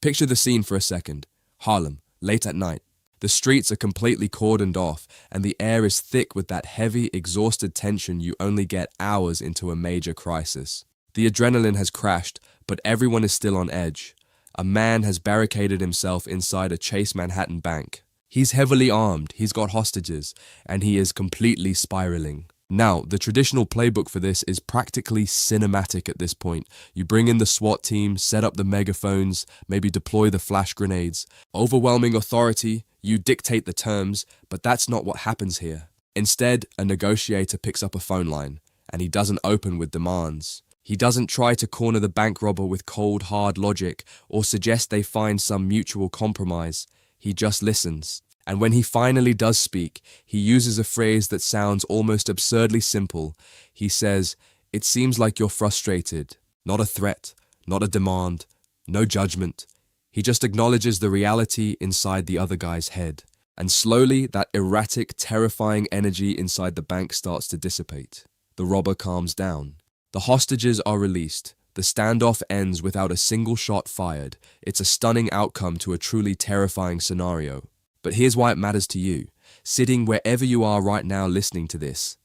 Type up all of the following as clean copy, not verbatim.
Picture the scene for a second. Harlem, late at night. The streets are completely cordoned off, and the air is thick with that heavy, exhausted tension you only get hours into a major crisis. The adrenaline has crashed, but everyone is still on edge. A man has barricaded himself inside a Chase Manhattan bank. He's heavily armed, he's got hostages, and he is completely spiraling. Now, the traditional playbook for this is practically cinematic at this point. You bring in the SWAT team, set up the megaphones, maybe deploy the flash grenades. Overwhelming authority, you dictate the terms, but that's not what happens here. Instead, a negotiator picks up a phone line, and he doesn't open with demands. He doesn't try to corner the bank robber with cold, hard logic or suggest they find some mutual compromise. He just listens. And when he finally does speak, he uses a phrase that sounds almost absurdly simple. He says, "It seems like you're frustrated." Not a threat, not a demand, no judgment. He just acknowledges the reality inside the other guy's head. And slowly, that erratic, terrifying energy inside the bank starts to dissipate. The robber calms down. The hostages are released. The standoff ends without a single shot fired. It's a stunning outcome to a truly terrifying scenario. But here's why it matters to you, sitting wherever you are right now listening to this.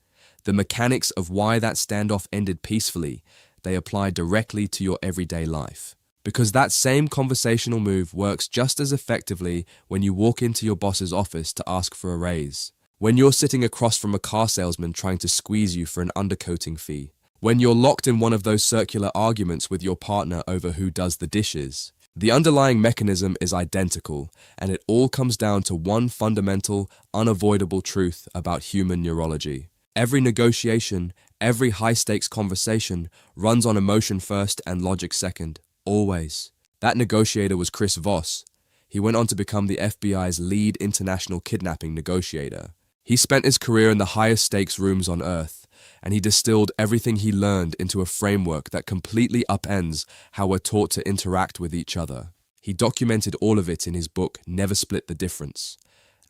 The mechanics of why that standoff ended peacefully, they apply directly to your everyday life. Because that same conversational move works just as effectively when you walk into your boss's office to ask for a raise, when you're sitting across from a car salesman trying to squeeze you for an undercoating fee, when you're locked in one of those circular arguments with your partner over who does the dishes. The underlying mechanism is identical, and it all comes down to one fundamental, unavoidable truth about human neurology. Every negotiation, every high-stakes conversation runs on emotion first and logic second, always. That negotiator was Chris Voss. He went on to become the FBI's lead international kidnapping negotiator. He spent his career in the highest stakes rooms on Earth, and he distilled everything he learned into a framework that completely upends how we're taught to interact with each other. He documented all of it in his book, Never Split the Difference,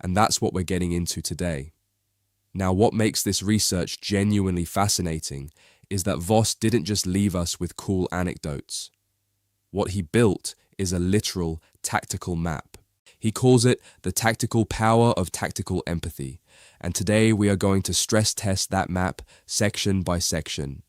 and that's what we're getting into today. Now, what makes this research genuinely fascinating is that Voss didn't just leave us with cool anecdotes. What he built is a literal tactical map. He calls it the tactical power of tactical empathy. And today we are going to stress test that map section by section.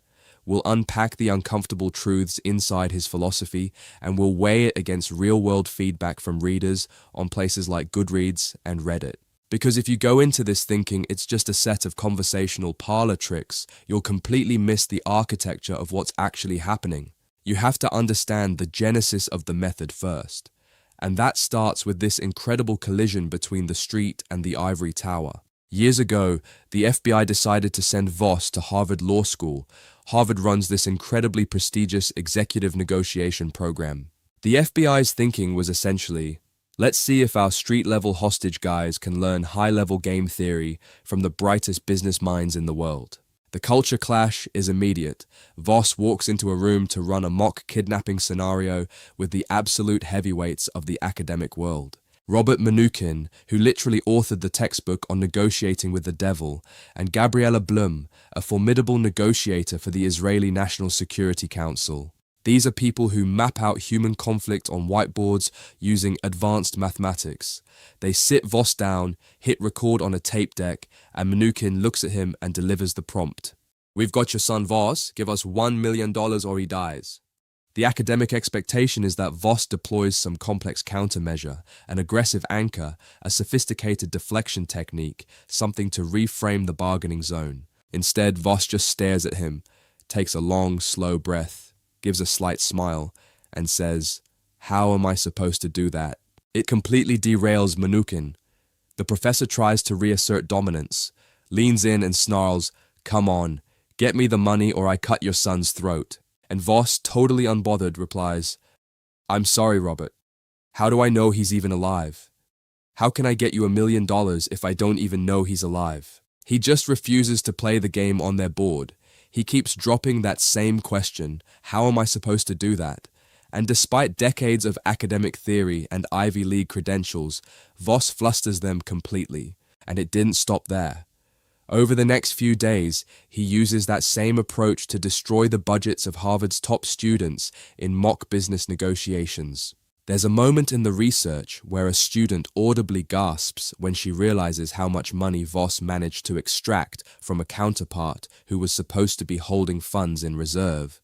We'll unpack the uncomfortable truths inside his philosophy, and we'll weigh it against real-world feedback from readers on places like Goodreads and Reddit. Because if you go into this thinking it's just a set of conversational parlor tricks, you'll completely miss the architecture of what's actually happening. You have to understand the genesis of the method first. And that starts with this incredible collision between the street and the ivory tower. Years ago, the FBI decided to send Voss to Harvard Law School. Harvard runs this incredibly prestigious executive negotiation program. The FBI's thinking was essentially, let's see if our street-level hostage guys can learn high-level game theory from the brightest business minds in the world. The culture clash is immediate. Voss walks into a room to run a mock kidnapping scenario with the absolute heavyweights of the academic world. Robert Mnookin, who literally authored the textbook on negotiating with the devil, and Gabriella Blum, a formidable negotiator for the Israeli National Security Council. These are people who map out human conflict on whiteboards using advanced mathematics. They sit Voss down, hit record on a tape deck, and Mnookin looks at him and delivers the prompt. "We've got your son Voss, give us $1 million or he dies." The academic expectation is that Voss deploys some complex countermeasure, an aggressive anchor, a sophisticated deflection technique, something to reframe the bargaining zone. Instead, Voss just stares at him, takes a long, slow breath, gives a slight smile, and says, "How am I supposed to do that?" It completely derails Mnookin. The professor tries to reassert dominance, leans in and snarls, "Come on, get me the money or I cut your son's throat." And Voss, totally unbothered, replies, "I'm sorry, Robert. How do I know he's even alive? How can I get you $1 million if I don't even know he's alive?" He just refuses to play the game on their board. He keeps dropping that same question, how am I supposed to do that? And despite decades of academic theory and Ivy League credentials, Voss flusters them completely. And it didn't stop there. Over the next few days, he uses that same approach to destroy the budgets of Harvard's top students in mock business negotiations. There's a moment in the research where a student audibly gasps when she realizes how much money Voss managed to extract from a counterpart who was supposed to be holding funds in reserve.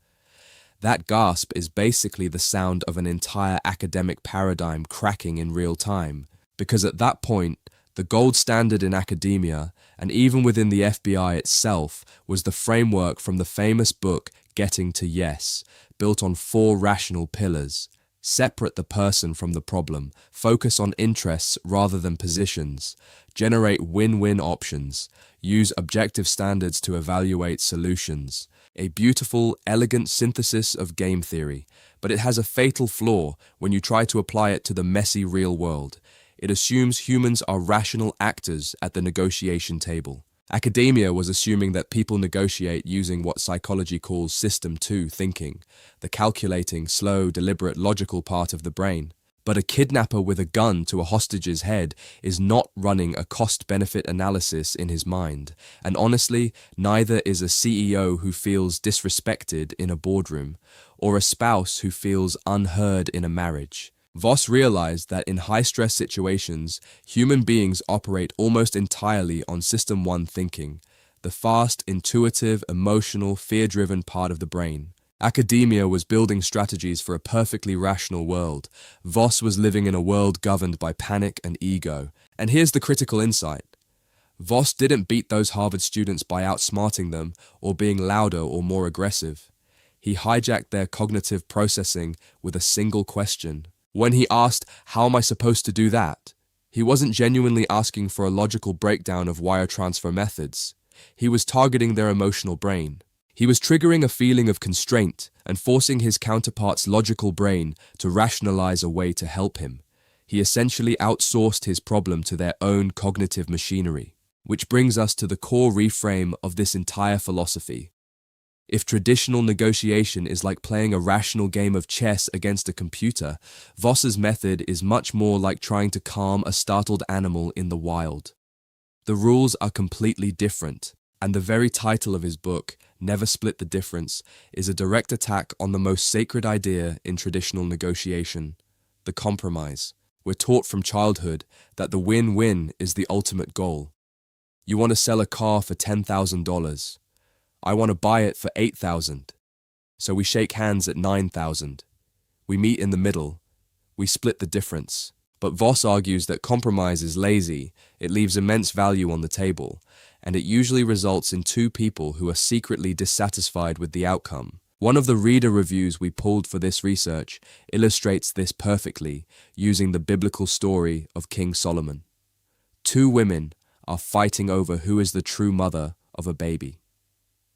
That gasp is basically the sound of an entire academic paradigm cracking in real time, because at that point, the gold standard in academia, and even within the FBI itself, was the framework from the famous book Getting to Yes, built on 4 rational pillars. Separate the person from the problem, focus on interests rather than positions, generate win-win options, use objective standards to evaluate solutions. A beautiful, elegant synthesis of game theory, but it has a fatal flaw when you try to apply it to the messy real world. It assumes humans are rational actors at the negotiation table. Academia was assuming that people negotiate using what psychology calls System 2 thinking, the calculating, slow, deliberate, logical part of the brain. But a kidnapper with a gun to a hostage's head is not running a cost-benefit analysis in his mind, and honestly, neither is a CEO who feels disrespected in a boardroom, or a spouse who feels unheard in a marriage. Voss realized that in high-stress situations, human beings operate almost entirely on System 1 thinking, the fast, intuitive, emotional, fear-driven part of the brain. Academia was building strategies for a perfectly rational world. Voss was living in a world governed by panic and ego. And here's the critical insight. Voss didn't beat those Harvard students by outsmarting them or being louder or more aggressive. He hijacked their cognitive processing with a single question. When he asked, "How am I supposed to do that?" he wasn't genuinely asking for a logical breakdown of wire transfer methods. He was targeting their emotional brain. He was triggering a feeling of constraint and forcing his counterpart's logical brain to rationalize a way to help him. He essentially outsourced his problem to their own cognitive machinery, which brings us to the core reframe of this entire philosophy. If traditional negotiation is like playing a rational game of chess against a computer, Voss's method is much more like trying to calm a startled animal in the wild. The rules are completely different, and the very title of his book, Never Split the Difference, is a direct attack on the most sacred idea in traditional negotiation, the compromise. We're taught from childhood that the win-win is the ultimate goal. You want to sell a car for $10,000. I want to buy it for $8,000. So we shake hands at $9,000. We meet in the middle. We split the difference. But Voss argues that compromise is lazy, it leaves immense value on the table, and it usually results in 2 people who are secretly dissatisfied with the outcome. One of the reader reviews we pulled for this research illustrates this perfectly, using the biblical story of King Solomon. 2 women are fighting over who is the true mother of a baby.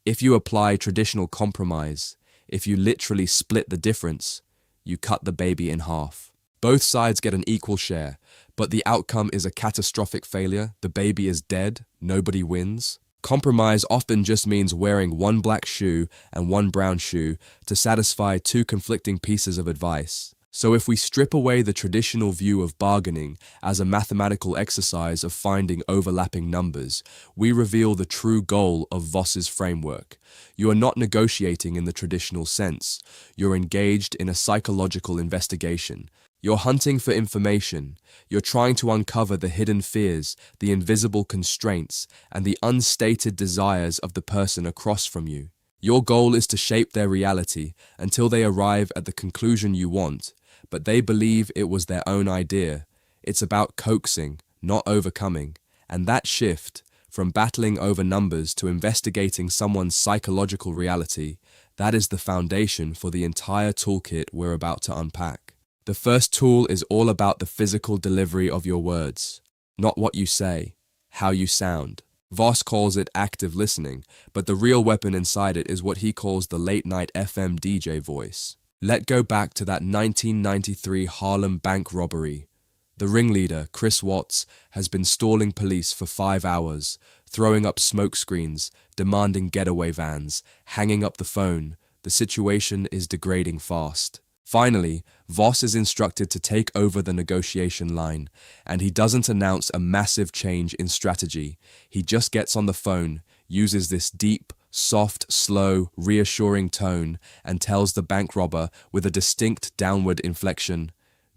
If you apply traditional compromise, if you literally split the difference, you cut the baby in half. Both sides get an equal share, but the outcome is a catastrophic failure. The baby is dead, nobody wins. Compromise often just means wearing one black shoe and one brown shoe to satisfy 2 conflicting pieces of advice. So if we strip away the traditional view of bargaining as a mathematical exercise of finding overlapping numbers, we reveal the true goal of Voss's framework. You are not negotiating in the traditional sense. You're engaged in a psychological investigation. You're hunting for information. You're trying to uncover the hidden fears, the invisible constraints, and the unstated desires of the person across from you. Your goal is to shape their reality until they arrive at the conclusion you want, but they believe it was their own idea. It's about coaxing, not overcoming, and that shift, from battling over numbers to investigating someone's psychological reality, that is the foundation for the entire toolkit we're about to unpack. The first tool is all about the physical delivery of your words, not what you say, how you sound. Voss calls it active listening, but the real weapon inside it is what he calls the late-night FM DJ voice. Let's go back to that 1993 Harlem bank robbery. The ringleader, Chris Watts, has been stalling police for 5 hours, throwing up smoke screens, demanding getaway vans, hanging up the phone. The situation is degrading fast. Finally, Voss is instructed to take over the negotiation line, and he doesn't announce a massive change in strategy. He just gets on the phone, uses this deep, soft, slow, reassuring tone, and tells the bank robber with a distinct downward inflection,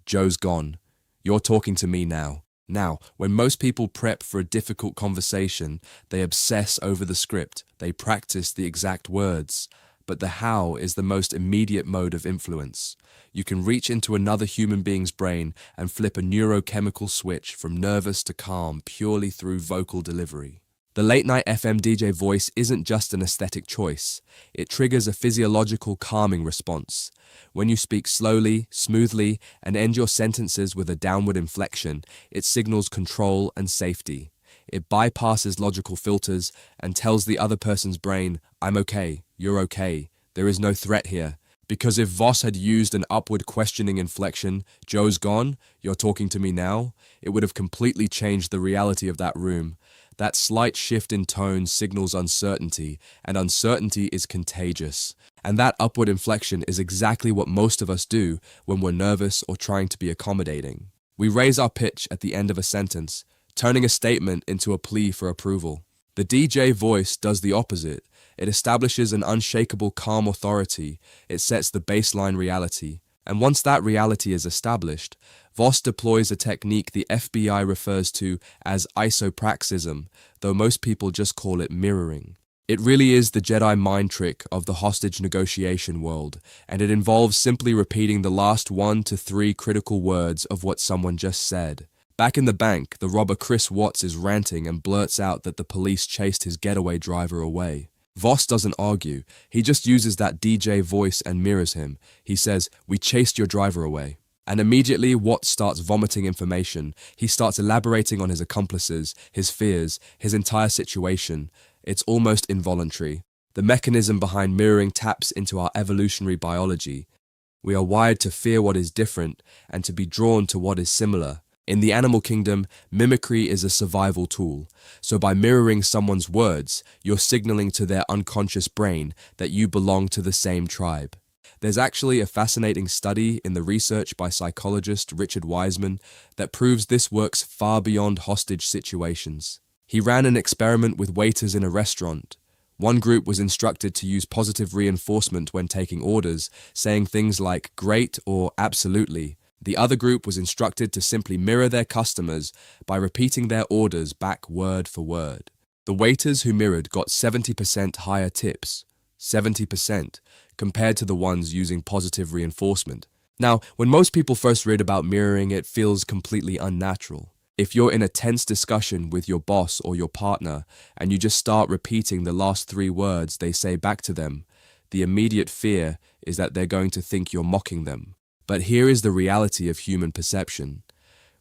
Joe's gone. You're talking to me now. Now, when most people prep for a difficult conversation, they obsess over the script, they practice the exact words. But the how is the most immediate mode of influence. You can reach into another human being's brain and flip a neurochemical switch from nervous to calm purely through vocal delivery. The late-night FM DJ voice isn't just an aesthetic choice. It triggers a physiological calming response. When you speak slowly, smoothly, and end your sentences with a downward inflection, it signals control and safety. It bypasses logical filters and tells the other person's brain, I'm okay, you're okay, there is no threat here. Because if Voss had used an upward questioning inflection, Joe's gone, you're talking to me now, it would have completely changed the reality of that room. That slight shift in tone signals uncertainty, and uncertainty is contagious. And that upward inflection is exactly what most of us do when we're nervous or trying to be accommodating. We raise our pitch at the end of a sentence, turning a statement into a plea for approval. The DJ voice does the opposite. It establishes an unshakable calm authority. It sets the baseline reality. And once that reality is established, Voss deploys a technique the FBI refers to as isopraxism, though most people just call it mirroring. It really is the Jedi mind trick of the hostage negotiation world, and it involves simply repeating the last 1 to 3 critical words of what someone just said. Back in the bank, the robber Chris Watts is ranting and blurts out that the police chased his getaway driver away. Voss doesn't argue, he just uses that DJ voice and mirrors him. He says, "We chased your driver away." And immediately Watts starts vomiting information. He starts elaborating on his accomplices, his fears, his entire situation. It's almost involuntary. The mechanism behind mirroring taps into our evolutionary biology. We are wired to fear what is different and to be drawn to what is similar. In the animal kingdom, mimicry is a survival tool. So by mirroring someone's words, you're signaling to their unconscious brain that you belong to the same tribe. There's actually a fascinating study in the research by psychologist Richard Wiseman that proves this works far beyond hostage situations. He ran an experiment with waiters in a restaurant. One group was instructed to use positive reinforcement when taking orders, saying things like great or absolutely. The other group was instructed to simply mirror their customers by repeating their orders back word for word. The waiters who mirrored got 70% higher tips, 70%, compared to the ones using positive reinforcement. Now, when most people first read about mirroring, it feels completely unnatural. If you're in a tense discussion with your boss or your partner and you just start repeating the last 3 words they say back to them, the immediate fear is that they're going to think you're mocking them. But here is the reality of human perception.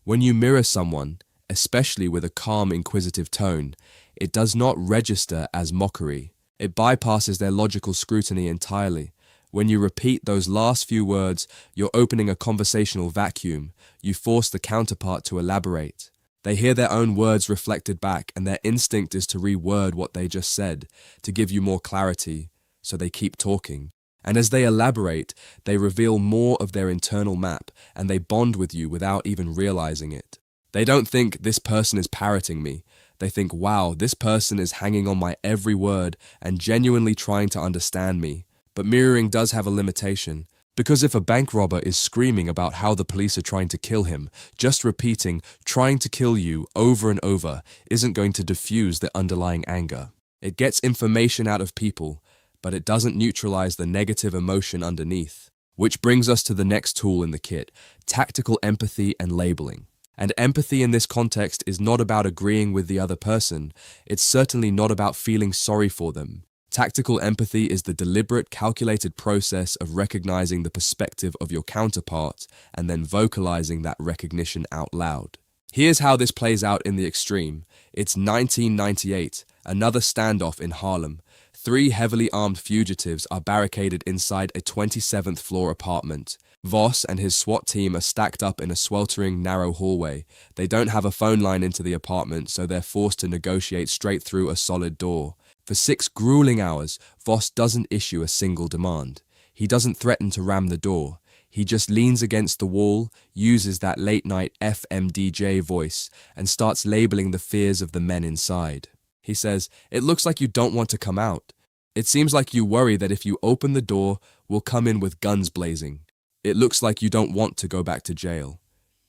When you mirror someone, especially with a calm, inquisitive tone, it does not register as mockery. It bypasses their logical scrutiny entirely. When you repeat those last few words, you're opening a conversational vacuum. You force the counterpart to elaborate. They hear their own words reflected back, and their instinct is to reword what they just said, to give you more clarity, so they keep talking. And as they elaborate, they reveal more of their internal map, and they bond with you without even realizing it. They don't think this person is parroting me. They think, wow, this person is hanging on my every word and genuinely trying to understand me. But mirroring does have a limitation. Because if a bank robber is screaming about how the police are trying to kill him, just repeating, trying to kill you over and over isn't going to diffuse the underlying anger. It gets information out of people, but it doesn't neutralize the negative emotion underneath. Which brings us to the next tool in the kit, tactical empathy and labeling. And empathy in this context is not about agreeing with the other person. It's certainly not about feeling sorry for them. Tactical empathy is the deliberate, calculated process of recognizing the perspective of your counterpart and then vocalizing that recognition out loud. Here's how this plays out in the extreme. It's 1998, another standoff in Harlem. 3 heavily armed fugitives are barricaded inside a 27th floor apartment. Voss and his SWAT team are stacked up in a sweltering, narrow hallway. They don't have a phone line into the apartment, so they're forced to negotiate straight through a solid door. For 6 grueling hours, Voss doesn't issue a single demand. He doesn't threaten to ram the door. He just leans against the wall, uses that late-night FMDJ voice, and starts labeling the fears of the men inside. He says, "It looks like you don't want to come out. It seems like you worry that if you open the door, we'll come in with guns blazing. It looks like you don't want to go back to jail.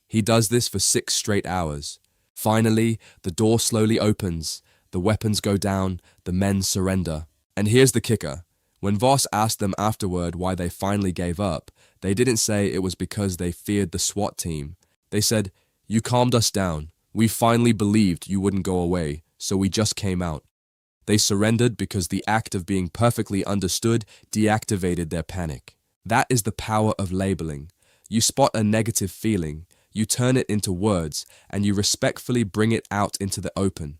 He does this for 6 straight hours. Finally, the door slowly opens, the weapons go down, the men surrender. And here's the kicker. When Voss asked them afterward why they finally gave up, they didn't say it was because they feared the SWAT team. They said, "You calmed us down. We finally believed you wouldn't go away, so we just came out." They surrendered because the act of being perfectly understood deactivated their panic. That is the power of labeling. You spot a negative feeling, you turn it into words, and you respectfully bring it out into the open.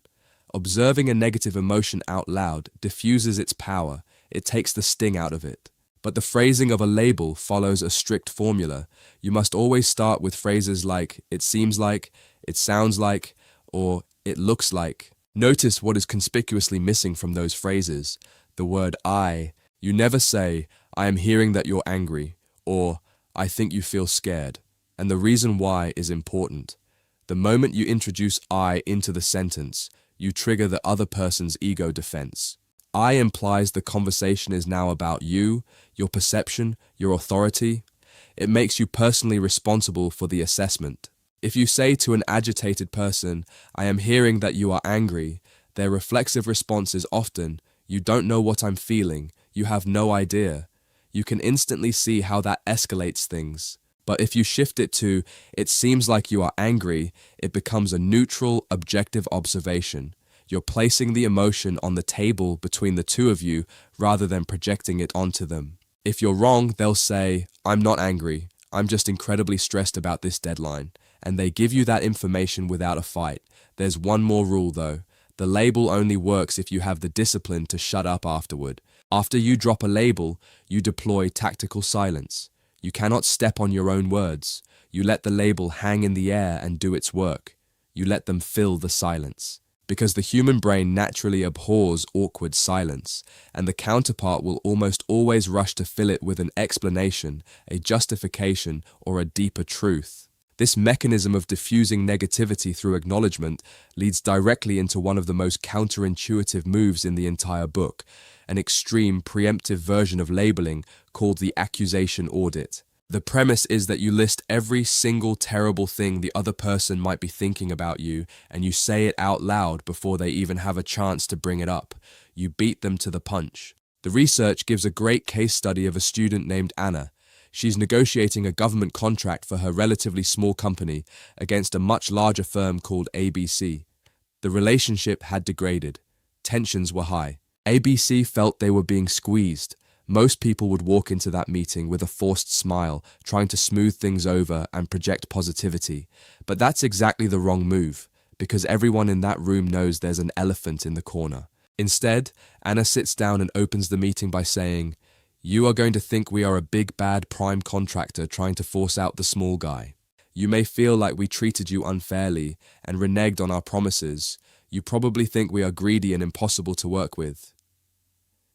Observing a negative emotion out loud diffuses its power. It takes the sting out of it. But the phrasing of a label follows a strict formula. You must always start with phrases like, "it seems like," "it sounds like," or "it looks like." Notice what is conspicuously missing from those phrases. The word "I." You never say, "I am hearing that you're angry," or "I think you feel scared." And the reason why is important. The moment you introduce "I" into the sentence, you trigger the other person's ego defense. "I" implies the conversation is now about you, your perception, your authority. It makes you personally responsible for the assessment. If you say to an agitated person, "I am hearing that you are angry," their reflexive response is often, "You don't know what I'm feeling, you have no idea." You can instantly see how that escalates things. But if you shift it to, "It seems like you are angry," it becomes a neutral, objective observation. You're placing the emotion on the table between the two of you rather than projecting it onto them. If you're wrong, they'll say, "I'm not angry, I'm just incredibly stressed about this deadline." And they give you that information without a fight. There's one more rule though. The label only works if you have the discipline to shut up afterward. After you drop a label, you deploy tactical silence. You cannot step on your own words. You let the label hang in the air and do its work. You let them fill the silence. Because the human brain naturally abhors awkward silence, and the counterpart will almost always rush to fill it with an explanation, a justification, or a deeper truth. This mechanism of diffusing negativity through acknowledgement leads directly into one of the most counterintuitive moves in the entire book, an extreme preemptive version of labeling called the accusation audit. The premise is that you list every single terrible thing the other person might be thinking about you, and you say it out loud before they even have a chance to bring it up. You beat them to the punch. The research gives a great case study of a student named Anna. She's negotiating a government contract for her relatively small company against a much larger firm called ABC. The relationship had degraded. Tensions were high. ABC felt they were being squeezed. Most people would walk into that meeting with a forced smile, trying to smooth things over and project positivity. But that's exactly the wrong move, because everyone in that room knows there's an elephant in the corner. Instead, Anna sits down and opens the meeting by saying, "You are going to think we are a big bad prime contractor trying to force out the small guy. You may feel like we treated you unfairly and reneged on our promises. You probably think we are greedy and impossible to work with."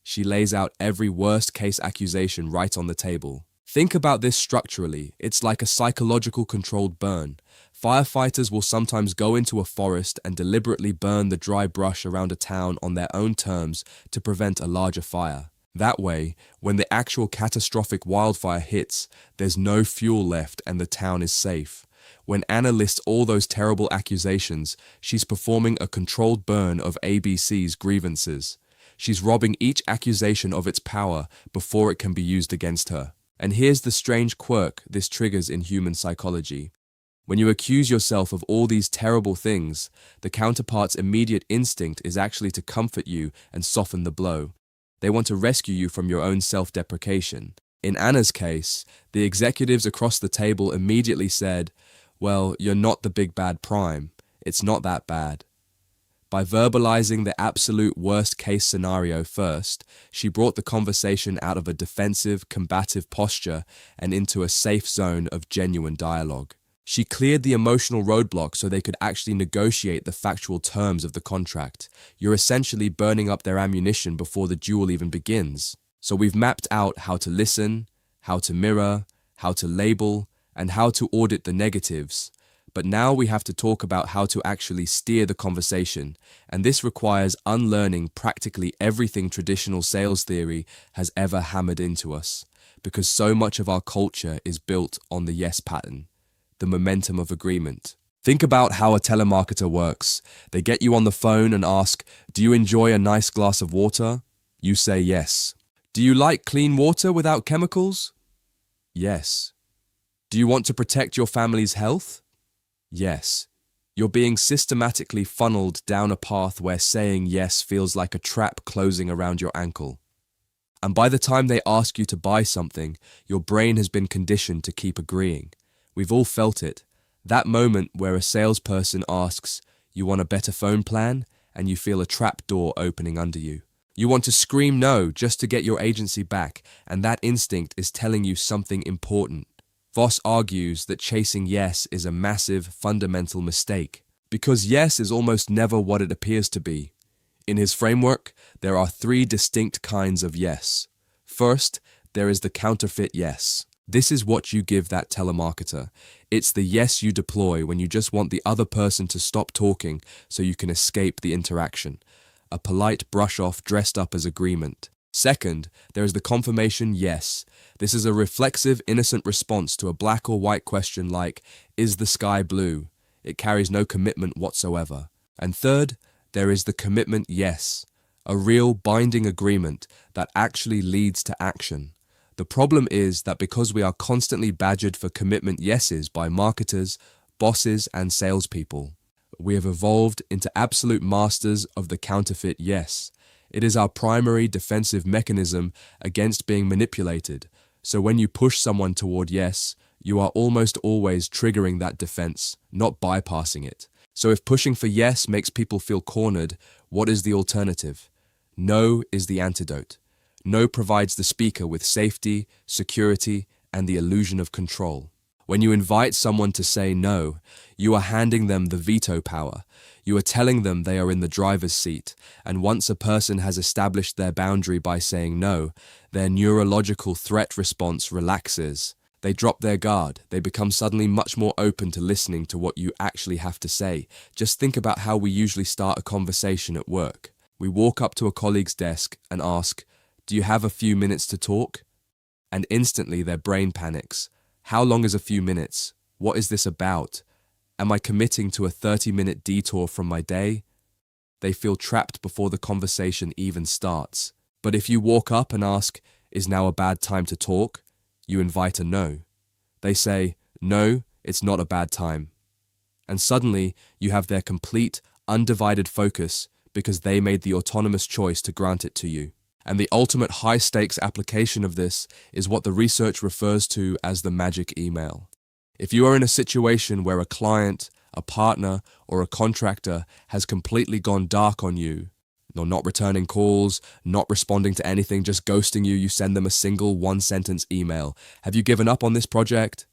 She lays out every worst-case accusation right on the table. Think about this structurally. It's like a psychological controlled burn. Firefighters will sometimes go into a forest and deliberately burn the dry brush around a town on their own terms to prevent a larger fire. That way, when the actual catastrophic wildfire hits, there's no fuel left and the town is safe. When Anna lists all those terrible accusations, she's performing a controlled burn of ABC's grievances. She's robbing each accusation of its power before it can be used against her. And here's the strange quirk this triggers in human psychology. When you accuse yourself of all these terrible things, the counterpart's immediate instinct is actually to comfort you and soften the blow. They want to rescue you from your own self-deprecation. In Anna's case, the executives across the table immediately said, "Well, you're not the big bad prime. It's not that bad." By verbalizing the absolute worst-case scenario first, she brought the conversation out of a defensive, combative posture and into a safe zone of genuine dialogue. She cleared the emotional roadblock so they could actually negotiate the factual terms of the contract. You're essentially burning up their ammunition before the duel even begins. So we've mapped out how to listen, how to mirror, how to label, and how to audit the negatives. But now we have to talk about how to actually steer the conversation, and this requires unlearning practically everything traditional sales theory has ever hammered into us. because so much of our culture is built on the yes pattern, the momentum of agreement. Think about how a telemarketer works. They get you on the phone and ask, "Do you enjoy a nice glass of water?" You say yes. "Do you like clean water without chemicals?" Yes. "Do you want to protect your family's health?" Yes. You're being systematically funneled down a path where saying yes feels like a trap closing around your ankle. And by the time they ask you to buy something, your brain has been conditioned to keep agreeing. We've all felt it. That moment where a salesperson asks, "You want a better phone plan?" and you feel a trap door opening under you. You want to scream no just to get your agency back, and that instinct is telling you something important. Voss argues that chasing yes is a massive, fundamental mistake, because yes is almost never what it appears to be. In his framework, there are three distinct kinds of yes. First, there is the counterfeit yes. This is what you give that telemarketer. It's the yes you deploy when you just want the other person to stop talking so you can escape the interaction. A polite brush-off dressed up as agreement. Second, there is the confirmation yes. This is a reflexive, innocent response to a black or white question like, "Is the sky blue?" It carries no commitment whatsoever. And third, there is the commitment yes, a real binding agreement that actually leads to action. The problem is that because we are constantly badgered for commitment yeses by marketers, bosses, and salespeople, we have evolved into absolute masters of the counterfeit yes. It is our primary defensive mechanism against being manipulated. So when you push someone toward yes, you are almost always triggering that defense, not bypassing it. So if pushing for yes makes people feel cornered, what is the alternative? No is the antidote. No provides the speaker with safety, security, and the illusion of control. When you invite someone to say no, you are handing them the veto power. You are telling them they are in the driver's seat, and once a person has established their boundary by saying no, their neurological threat response relaxes. They drop their guard. They become suddenly much more open to listening to what you actually have to say. Just think about how we usually start a conversation at work. We walk up to a colleague's desk and ask, "Do you have a few minutes to talk?" And instantly their brain panics. How long is a few minutes? What is this about? Am I committing to a 30-minute detour from my day? They feel trapped before the conversation even starts. But if you walk up and ask, "Is now a bad time to talk?" you invite a no. They say, "No, it's not a bad time." And suddenly you have their complete, undivided focus because they made the autonomous choice to grant it to you. And the ultimate high-stakes application of this is what the research refers to as the magic email. If you are in a situation where a client, a partner, or a contractor has completely gone dark on you, not returning calls, not responding to anything, just ghosting you, you send them a single one-sentence email. "Have you given up on this project?"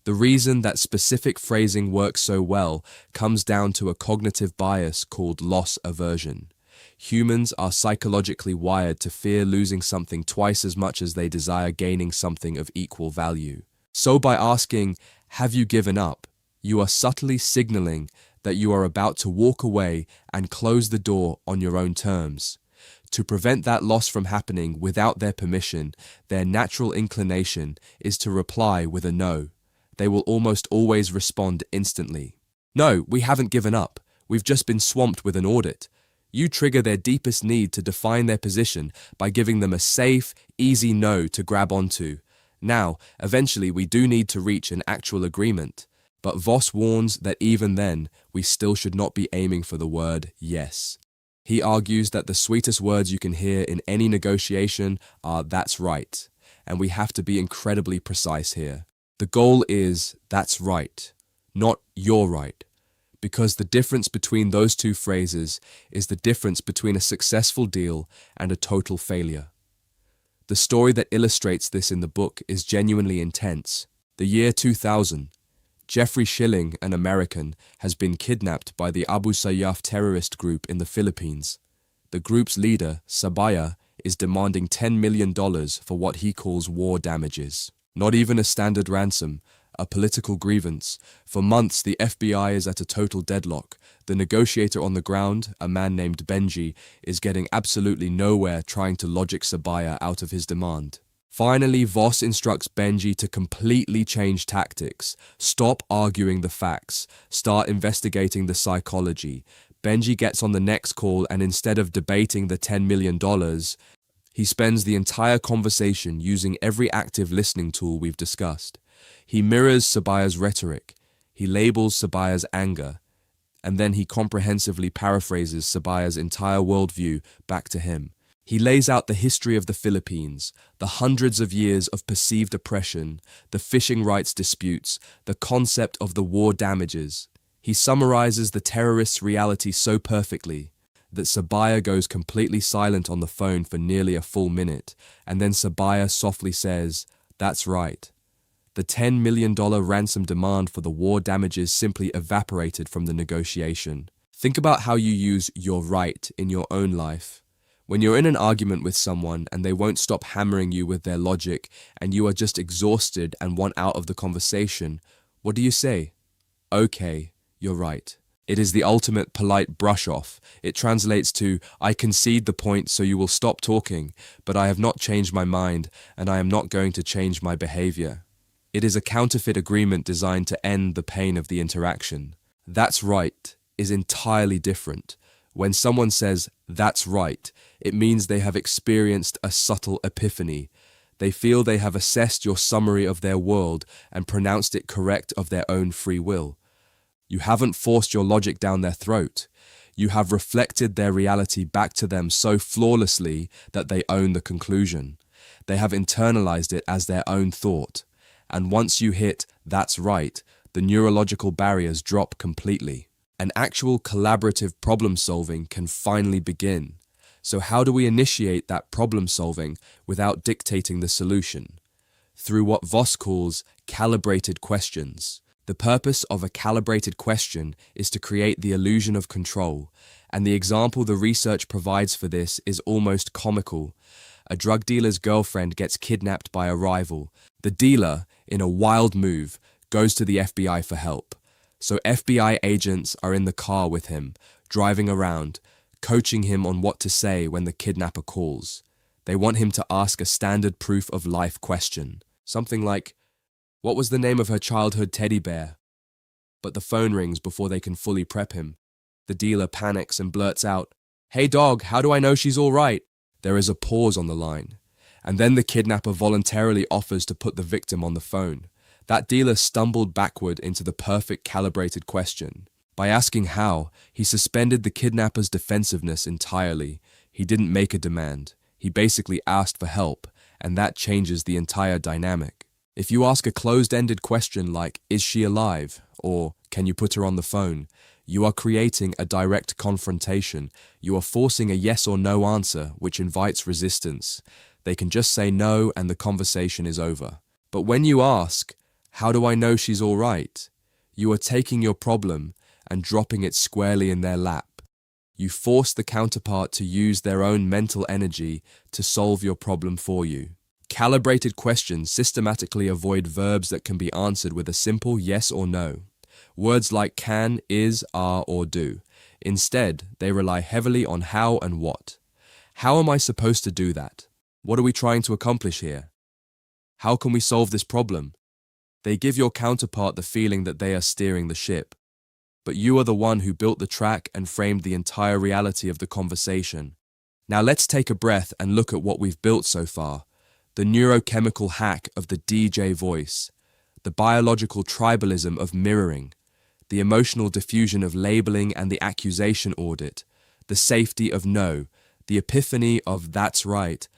The reason that specific phrasing works so well comes down to a cognitive bias called loss aversion. Humans are psychologically wired to fear losing something twice as much as they desire gaining something of equal value. So by asking, "Have you given up?" you are subtly signaling that you are about to walk away and close the door on your own terms. To prevent that loss from happening without their permission, their natural inclination is to reply with a no. They will almost always respond instantly. "No, we haven't given up. We've just been swamped with an audit." You trigger their deepest need to define their position by giving them a safe, easy no to grab onto. Now, eventually we do need to reach an actual agreement, but Voss warns that even then, we still should not be aiming for the word yes. He argues that the sweetest words you can hear in any negotiation are "that's right," and we have to be incredibly precise here. The goal is "that's right," not "you're right," because the difference between those two phrases is the difference between a successful deal and a total failure. The story that illustrates this in the book is genuinely intense. The year 2000, Jeffrey Schilling, an American, has been kidnapped by the Abu Sayyaf terrorist group in the Philippines. The group's leader, Sabaya, is demanding $10 million for what he calls war damages. Not even a standard ransom, a political grievance. For months, the FBI is at a total deadlock. The negotiator on the ground, a man named Benji, is getting absolutely nowhere trying to logic Sabaya out of his demand. Finally, Voss instructs Benji to completely change tactics. Stop arguing the facts. Start investigating the psychology. Benji gets on the next call, and instead of debating the $10 million, he spends the entire conversation using every active listening tool we've discussed. He mirrors Sabaya's rhetoric. He labels Sabaya's anger. And then he comprehensively paraphrases Sabaya's entire worldview back to him. He lays out the history of the Philippines, the hundreds of years of perceived oppression, the fishing rights disputes, the concept of the war damages. He summarizes the terrorists' reality so perfectly that Sabaya goes completely silent on the phone for nearly a full minute, and then Sabaya softly says, "That's right." The $10 million ransom demand for the war damages simply evaporated from the negotiation. Think about how you use "you're right" in your own life. When you're in an argument with someone and they won't stop hammering you with their logic and you are just exhausted and want out of the conversation, what do you say? "Okay, you're right." It is the ultimate polite brush-off. It translates to, "I concede the point so you will stop talking, but I have not changed my mind and I am not going to change my behavior." It is a counterfeit agreement designed to end the pain of the interaction. "That's right" is entirely different. When someone says, "That's right," it means they have experienced a subtle epiphany. They feel they have assessed your summary of their world and pronounced it correct of their own free will. You haven't forced your logic down their throat. You have reflected their reality back to them so flawlessly that they own the conclusion. They have internalized it as their own thought. And once you hit "that's right," the neurological barriers drop completely. An actual collaborative problem solving can finally begin. So how do we initiate that problem solving without dictating the solution? Through what Voss calls calibrated questions. The purpose of a calibrated question is to create the illusion of control, and the example the research provides for this is almost comical. A drug dealer's girlfriend gets kidnapped by a rival. The dealer, in a wild move, goes to the FBI for help. So FBI agents are in the car with him, driving around, coaching him on what to say when the kidnapper calls. They want him to ask a standard proof of life question. Something like, "What was the name of her childhood teddy bear?" But the phone rings before they can fully prep him. The dealer panics and blurts out, "Hey dog, how do I know she's all right?" There is a pause on the line, and then the kidnapper voluntarily offers to put the victim on the phone. That dealer stumbled backward into the perfect calibrated question. By asking how, he suspended the kidnapper's defensiveness entirely. He didn't make a demand. He basically asked for help, and that changes the entire dynamic. If you ask a closed-ended question like, "Is she alive?" or "Can you put her on the phone?" you are creating a direct confrontation. You are forcing a yes or no answer, which invites resistance. They can just say no and the conversation is over. But when you ask, "How do I know she's all right?" you are taking your problem and dropping it squarely in their lap. You force the counterpart to use their own mental energy to solve your problem for you. Calibrated questions systematically avoid verbs that can be answered with a simple yes or no. Words like can, is, are, or do. Instead, they rely heavily on how and what. How am I supposed to do that? What are we trying to accomplish here? How can we solve this problem? They give your counterpart the feeling that they are steering the ship. But you are the one who built the track and framed the entire reality of the conversation. Now let's take a breath and look at what we've built so far. The neurochemical hack of the DJ voice, the biological tribalism of mirroring, the emotional diffusion of labeling and the accusation audit, the safety of no, the epiphany of "that's right,"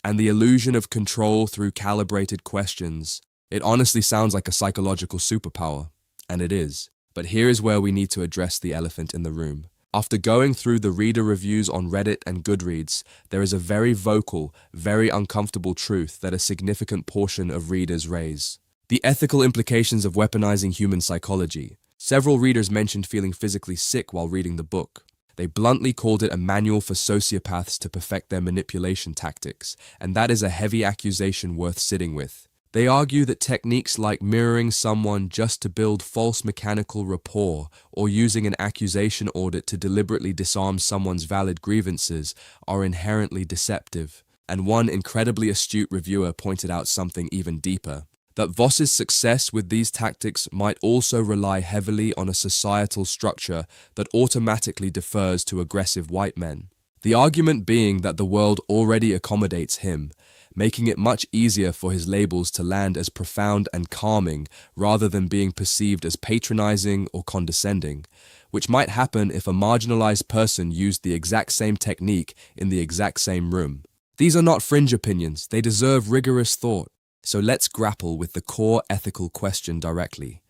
and the illusion of control through calibrated questions. It honestly sounds like a psychological superpower, and it is. But here is where we need to address the elephant in the room. After going through the reader reviews on Reddit and Goodreads, there is a very vocal, very uncomfortable truth that a significant portion of readers raise. The ethical implications of weaponizing human psychology. Several readers mentioned feeling physically sick while reading the book. They bluntly called it a manual for sociopaths to perfect their manipulation tactics, and that is a heavy accusation worth sitting with. They argue that techniques like mirroring someone just to build false mechanical rapport or using an accusation audit to deliberately disarm someone's valid grievances are inherently deceptive. And one incredibly astute reviewer pointed out something even deeper, that Voss's success with these tactics might also rely heavily on a societal structure that automatically defers to aggressive white men. The argument being that the world already accommodates him, making it much easier for his labels to land as profound and calming rather than being perceived as patronizing or condescending, which might happen if a marginalized person used the exact same technique in the exact same room. These are not fringe opinions, they deserve rigorous thought. So let's grapple with the core ethical question directly.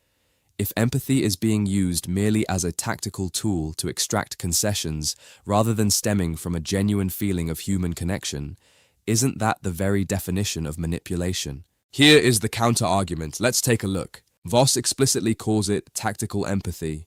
If empathy is being used merely as a tactical tool to extract concessions rather than stemming from a genuine feeling of human connection, isn't that the very definition of manipulation? Here is the counter-argument. Let's take a look. Voss explicitly calls it tactical empathy.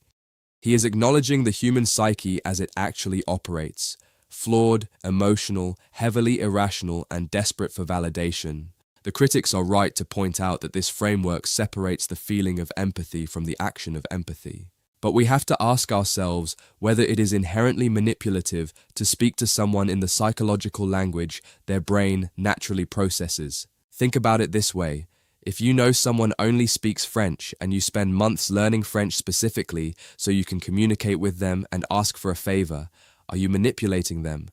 He is acknowledging the human psyche as it actually operates, flawed, emotional, heavily irrational, and desperate for validation. The critics are right to point out that this framework separates the feeling of empathy from the action of empathy. But we have to ask ourselves whether it is inherently manipulative to speak to someone in the psychological language their brain naturally processes. Think about it this way. If you know someone only speaks French and you spend months learning French specifically so you can communicate with them and ask for a favor, are you manipulating them?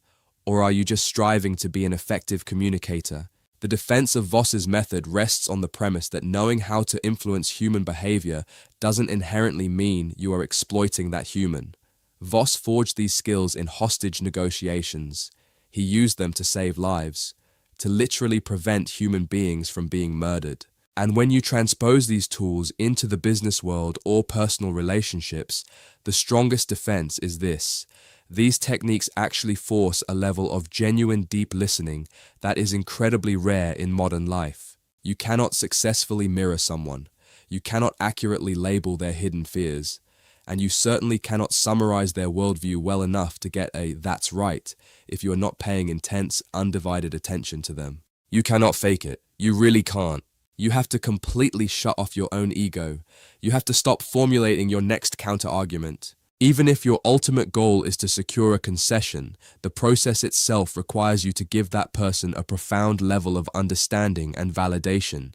Or are you just striving to be an effective communicator? The defense of Voss's method rests on the premise that knowing how to influence human behavior doesn't inherently mean you are exploiting that human. Voss forged these skills in hostage negotiations. He used them to save lives, to literally prevent human beings from being murdered. And when you transpose these tools into the business world or personal relationships, the strongest defense is this. These techniques actually force a level of genuine deep listening that is incredibly rare in modern life. You cannot successfully mirror someone. You cannot accurately label their hidden fears. And you certainly cannot summarize their worldview well enough to get a "that's right" if you are not paying intense, undivided attention to them. You cannot fake it. You really can't. You have to completely shut off your own ego. You have to stop formulating your next counter-argument. Even if your ultimate goal is to secure a concession, the process itself requires you to give that person a profound level of understanding and validation.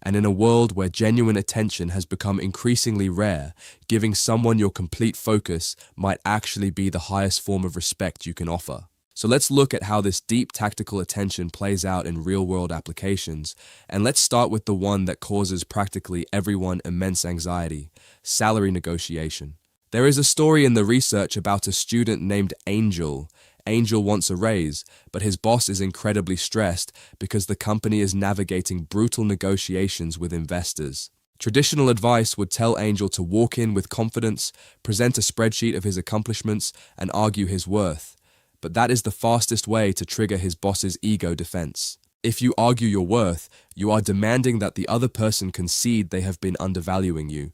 And in a world where genuine attention has become increasingly rare, giving someone your complete focus might actually be the highest form of respect you can offer. So let's look at how this deep tactical attention plays out in real-world applications, and let's start with the one that causes practically everyone immense anxiety: salary negotiation. There is a story in the research about a student named Angel. Angel wants a raise, but his boss is incredibly stressed because the company is navigating brutal negotiations with investors. Traditional advice would tell Angel to walk in with confidence, present a spreadsheet of his accomplishments, and argue his worth. But that is the fastest way to trigger his boss's ego defense. If you argue your worth, you are demanding that the other person concede they have been undervaluing you,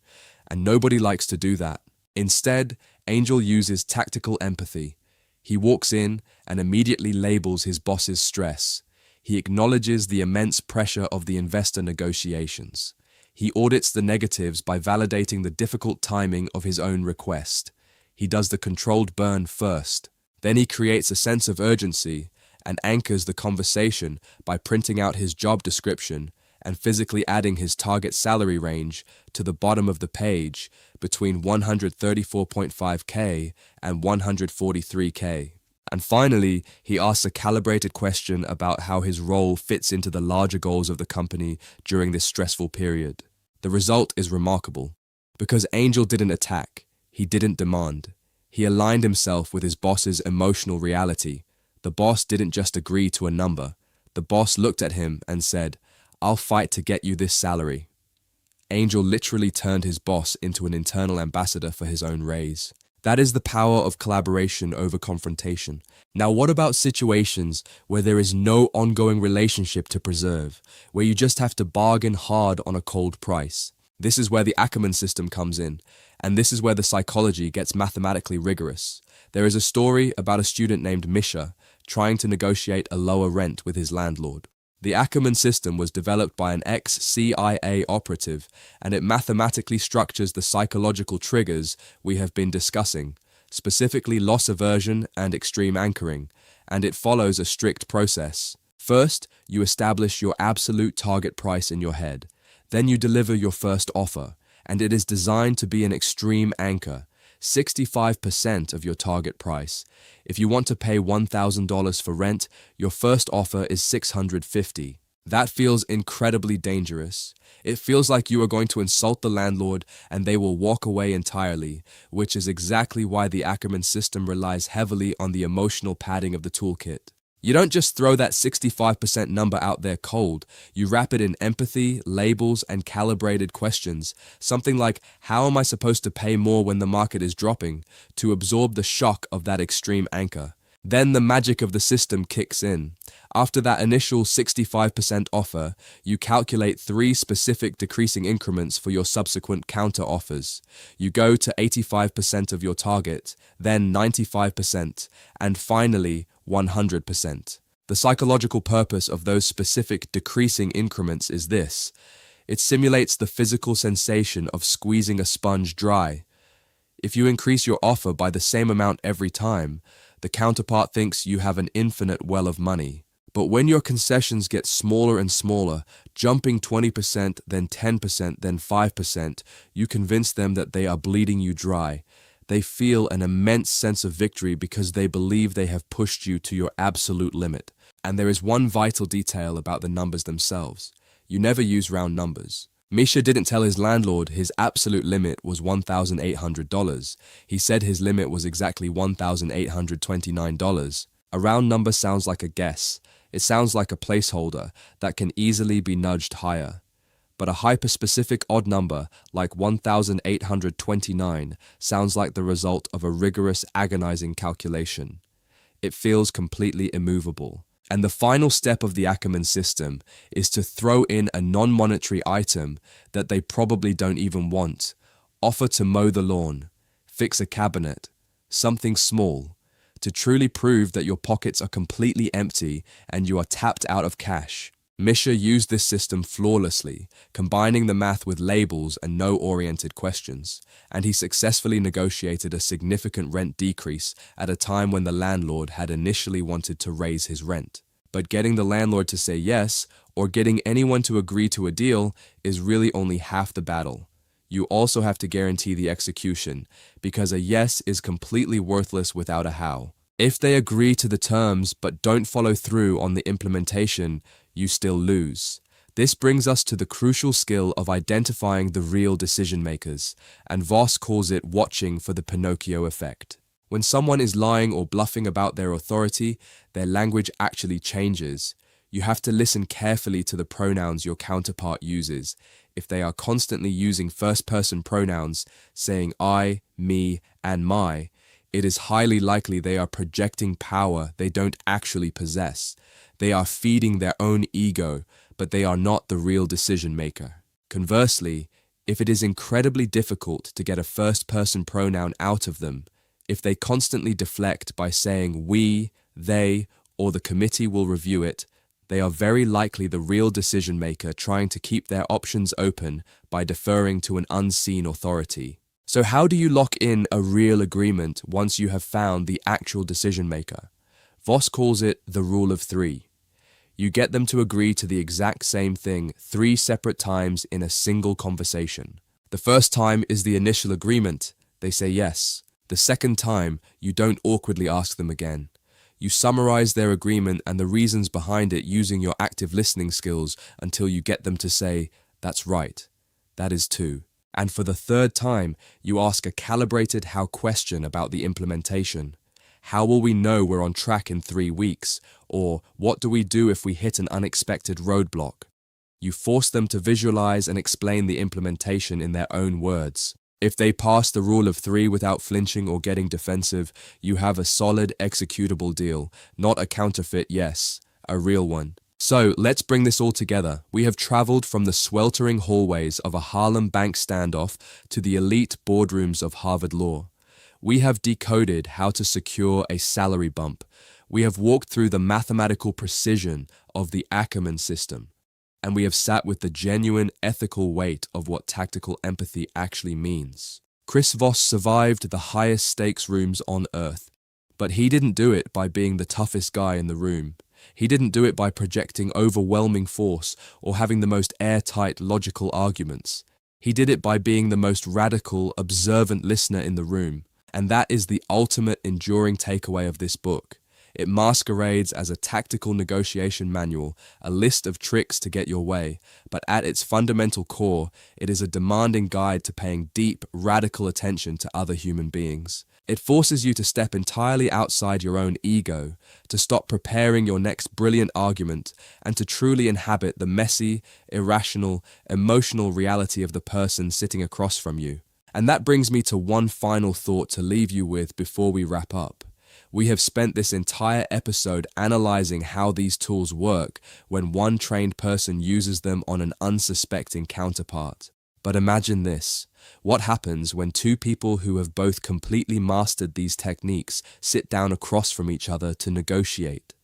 and nobody likes to do that. Instead, Angel uses tactical empathy. He walks in and immediately labels his boss's stress. He acknowledges the immense pressure of the investor negotiations. He audits the negatives by validating the difficult timing of his own request. He does the controlled burn first. Then he creates a sense of urgency and anchors the conversation by printing out his job description and physically adding his target salary range to the bottom of the page between 134.5K and 143K. And finally, he asks a calibrated question about how his role fits into the larger goals of the company during this stressful period. The result is remarkable, because Angel didn't attack, he didn't demand. He aligned himself with his boss's emotional reality. The boss didn't just agree to a number. The boss looked at him and said, "I'll fight to get you this salary." Angel literally turned his boss into an internal ambassador for his own raise. That is the power of collaboration over confrontation. Now, what about situations where there is no ongoing relationship to preserve, where you just have to bargain hard on a cold price? This is where the Ackerman system comes in, and this is where the psychology gets mathematically rigorous. There is a story about a student named Misha trying to negotiate a lower rent with his landlord. The Ackerman system was developed by an ex-CIA operative, and it mathematically structures the psychological triggers we have been discussing, specifically loss aversion and extreme anchoring, and it follows a strict process. First, you establish your absolute target price in your head. Then you deliver your first offer, and it is designed to be an extreme anchor, 65% of your target price. If you want to pay $1,000 for rent, your first offer is $650. That feels incredibly dangerous. It feels like you are going to insult the landlord and they will walk away entirely, which is exactly why the Ackerman system relies heavily on the emotional padding of the toolkit. You don't just throw that 65% number out there cold. You wrap it in empathy, labels, and calibrated questions. Something like, how am I supposed to pay more when the market is dropping, to absorb the shock of that extreme anchor. Then the magic of the system kicks in. After that initial 65% offer, you calculate 3 specific decreasing increments for your subsequent counter offers. You go to 85% of your target, then 95%, and finally 100%. The psychological purpose of those specific decreasing increments is this. It simulates the physical sensation of squeezing a sponge dry. If you increase your offer by the same amount every time, the counterpart thinks you have an infinite well of money. But when your concessions get smaller and smaller, jumping 20%, then 10%, then 5%, you convince them that they are bleeding you dry. They feel an immense sense of victory because they believe they have pushed you to your absolute limit. And there is one vital detail about the numbers themselves. You never use round numbers. Misha didn't tell his landlord his absolute limit was $1,800. He said his limit was exactly $1,829. A round number sounds like a guess. It sounds like a placeholder that can easily be nudged higher. But a hyper-specific odd number like 1,829 sounds like the result of a rigorous, agonizing calculation. It feels completely immovable. And the final step of the Ackerman system is to throw in a non-monetary item that they probably don't even want. Offer to mow the lawn, fix a cabinet, something small, to truly prove that your pockets are completely empty and you are tapped out of cash. Misha used this system flawlessly, combining the math with labels and no-oriented questions, and he successfully negotiated a significant rent decrease at a time when the landlord had initially wanted to raise his rent. But getting the landlord to say yes, or getting anyone to agree to a deal, is really only half the battle. You also have to guarantee the execution, because a yes is completely worthless without a how. If they agree to the terms but don't follow through on the implementation, you still lose. This brings us to the crucial skill of identifying the real decision makers, and Voss calls it watching for the Pinocchio effect. When someone is lying or bluffing about their authority, their language actually changes. You have to listen carefully to the pronouns your counterpart uses. If they are constantly using first-person pronouns, saying I, me, and my, it is highly likely they are projecting power they don't actually possess. They are feeding their own ego, but they are not the real decision maker. Conversely, if it is incredibly difficult to get a first-person pronoun out of them, if they constantly deflect by saying we, they, or the committee will review it, they are very likely the real decision maker trying to keep their options open by deferring to an unseen authority. So how do you lock in a real agreement once you have found the actual decision maker? Voss calls it the rule of 3. You get them to agree to the exact same thing 3 separate times in a single conversation. The first time is the initial agreement. They say yes. The second time, you don't awkwardly ask them again. You summarize their agreement and the reasons behind it using your active listening skills until you get them to say, that's right, that is too. And for the third time, you ask a calibrated how question about the implementation. How will we know we're on track in 3 weeks? Or what do we do if we hit an unexpected roadblock? You force them to visualize and explain the implementation in their own words. If they pass the rule of 3 without flinching or getting defensive, you have a solid executable deal, not a counterfeit yes, a real one. So let's bring this all together. We have traveled from the sweltering hallways of a Harlem bank standoff to the elite boardrooms of Harvard Law. We have decoded how to secure a salary bump. We have walked through the mathematical precision of the Ackerman system. And we have sat with the genuine ethical weight of what tactical empathy actually means. Chris Voss survived the highest stakes rooms on Earth, but he didn't do it by being the toughest guy in the room. He didn't do it by projecting overwhelming force or having the most airtight logical arguments. He did it by being the most radical, observant listener in the room. And that is the ultimate enduring takeaway of this book. It masquerades as a tactical negotiation manual, a list of tricks to get your way, but at its fundamental core, it is a demanding guide to paying deep, radical attention to other human beings. It forces you to step entirely outside your own ego, to stop preparing your next brilliant argument, and to truly inhabit the messy, irrational, emotional reality of the person sitting across from you. And that brings me to one final thought to leave you with before we wrap up. We have spent this entire episode analyzing how these tools work when one trained person uses them on an unsuspecting counterpart. But imagine this. What happens when two people who have both completely mastered these techniques sit down across from each other to negotiate?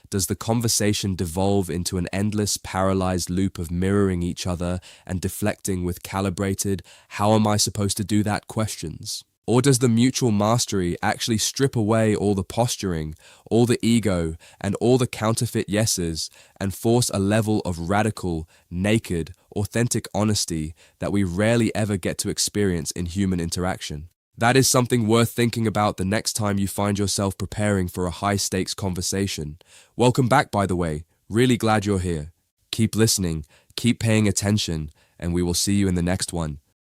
Does the conversation devolve into an endless paralyzed loop of mirroring each other and deflecting with calibrated, "how am I supposed to do that?" questions? Or does the mutual mastery actually strip away all the posturing, all the ego, and all the counterfeit yeses and force a level of radical, naked, authentic honesty that we rarely ever get to experience in human interaction? That is something worth thinking about the next time you find yourself preparing for a high-stakes conversation. Welcome back, by the way. Really glad you're here. Keep listening, keep paying attention, and we will see you in the next one.